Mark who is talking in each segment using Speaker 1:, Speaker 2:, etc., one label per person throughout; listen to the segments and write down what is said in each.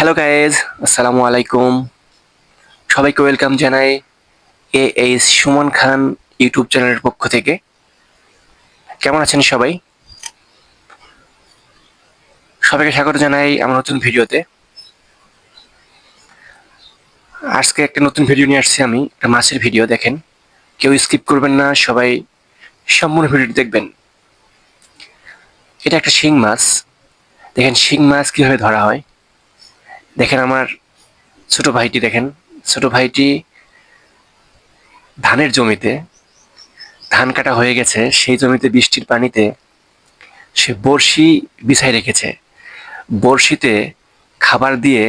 Speaker 1: Hello guys, আসসালামু আলাইকুম। সবাইকে ওয়েলকাম জানাই এইচ সুমন খান ইউটিউব চ্যানেলের পক্ষ থেকে। কেমন আছেন সবাই? সবাইকে স্বাগত জানাই আমার নতুন ভিডিওতে। আজকে একটা নতুন ভিডিও নিয়ে আসছি আমি, একটা মাছের ভিডিও। দেখেন, কেউ স্কিপ করবেন না, সবাই সম্পূর্ণ ভিডিওটি দেখবেন। এটা একটা শিং মাছ। দেখেন শিং মাছ কিভাবে ধরা হয়। দেখেন আমার ছোট ভাইটি, দেখেন ছোট ভাইটি ধানের জমিতে, ধান কাটা হয়ে গেছে, সেই জমিতে বৃষ্টির পানিতে সে বড়শি বিছাই রেখেছে। বড়শিতে খাবার দিয়ে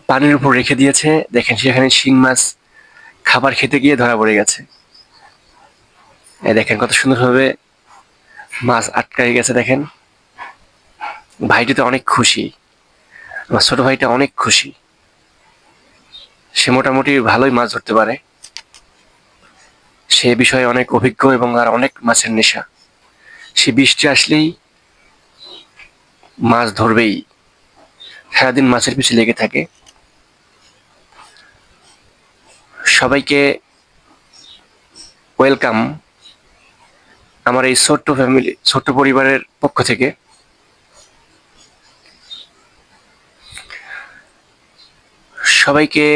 Speaker 1: পানির উপর রেখে দিয়েছে। দেখেন সেখানে শিং মাছ খাবার খেতে গিয়ে ধরা পড়ে গেছে। দেখেন কত সুন্দরভাবে মাছ আটকায় গেছে। দেখেন ভাইটি তো অনেক খুশি, আমার ছোট ভাইটা অনেক খুশি। সে মোটামুটি ভালোই মাছ ধরতে পারে, সে বিষয়ে অনেক অভিজ্ঞ এবং আর অনেক মাছের নেশা। সে বৃষ্টি আসলেই মাছ ধরবেই, সারাদিন মাছের পিছু লেগে থাকে। সবাইকে ওয়েলকাম আমার এই ছোট্ট ফ্যামিলি, ছোট্ট পরিবারের পক্ষ থেকে। সবাইকে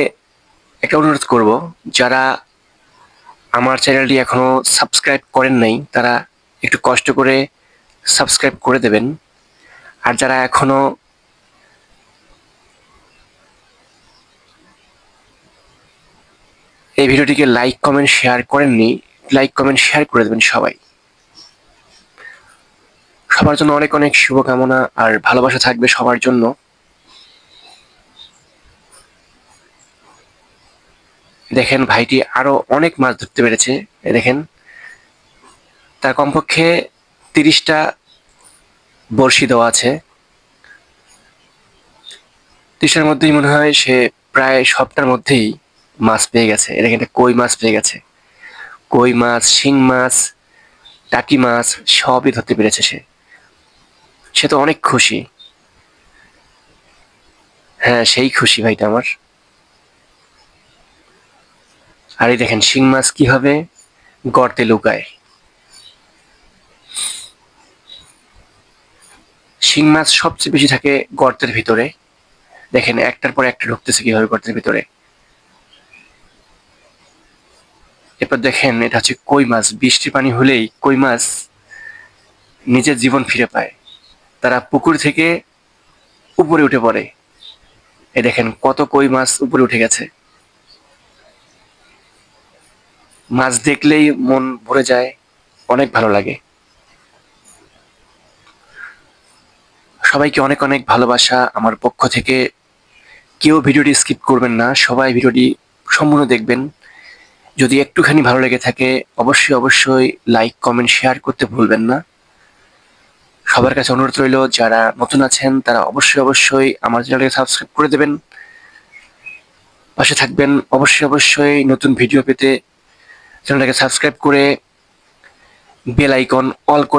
Speaker 1: একটা অনুরোধ করব, যারা আমার চ্যানেলটি এখনো সাবস্ক্রাইব করেন নাই তারা একটু কষ্ট করে সাবস্ক্রাইব করে দেবেন। আর যারা এখনো এই ভিডিওটিকে লাইক কমেন্ট শেয়ার করেননি, লাইক কমেন্ট শেয়ার করে দেবেন সবাই। সবার জন্য অনেক অনেক শুভকামনা আর ভালোবাসা থাকবে সবার জন্য। দেখেন ভাইটি আরো অনেক মাছ ধরতে পেরেছে। দেখেন তার কমপক্ষে 30টা বড়শি দেওয়া আছে। 30টার মধ্যেই মনে হয় সে প্রায় সবটার মধ্যেই মাছ পেয়ে গেছে। দেখেন একটা কই মাছ পেয়ে গেছে। কই মাছ, শিং মাছ, টাকি মাছ সবই ধরতে পেরেছে সে। সে তো অনেক খুশি। হ্যাঁ, সেই খুশি ভাইটা আমার। আর এই দেখেন শিং মাছ কিভাবে গর্তে লুকায়। শিং মাছ সবচেয়ে বেশি থাকে গর্তের ভিতরে। দেখেন একটার পর একটা ঢুকতেছে কিভাবে গর্তের ভিতরে। এরপর দেখেন এটা হচ্ছে কই মাছ। বৃষ্টির পানি হলেই কই মাছ নিজের জীবন ফিরে পায়, তারা পুকুর থেকে উপরে উঠে পড়ে। এই দেখেন কত কই মাছ উপরে উঠে গেছে। মাছ দেখলেই মন ভরে যায়, অনেক ভালো লাগে। সবাইকে অনেক অনেক ভালোবাসা আমার পক্ষ থেকে। কেউ ভিডিওটি স্কিপ করবেন না, সবাই ভিডিওটি সম্পূর্ণ দেখবেন। যদি একটুখানি ভালো লেগে থাকে অবশ্যই অবশ্যই লাইক কমেন্ট শেয়ার করতে ভুলবেন না। সবার কাছে অনুরোধ রইল, যারা নতুন আছেন তারা অবশ্যই অবশ্যই আমার চ্যানেলকে সাবস্ক্রাইব করে দেবেন, পাশে থাকবেন। অবশ্যই অবশ্যই নতুন ভিডিও পেতে চ্যানেলটাকে সাবস্ক্রাইব করে বেল আইকন অল করে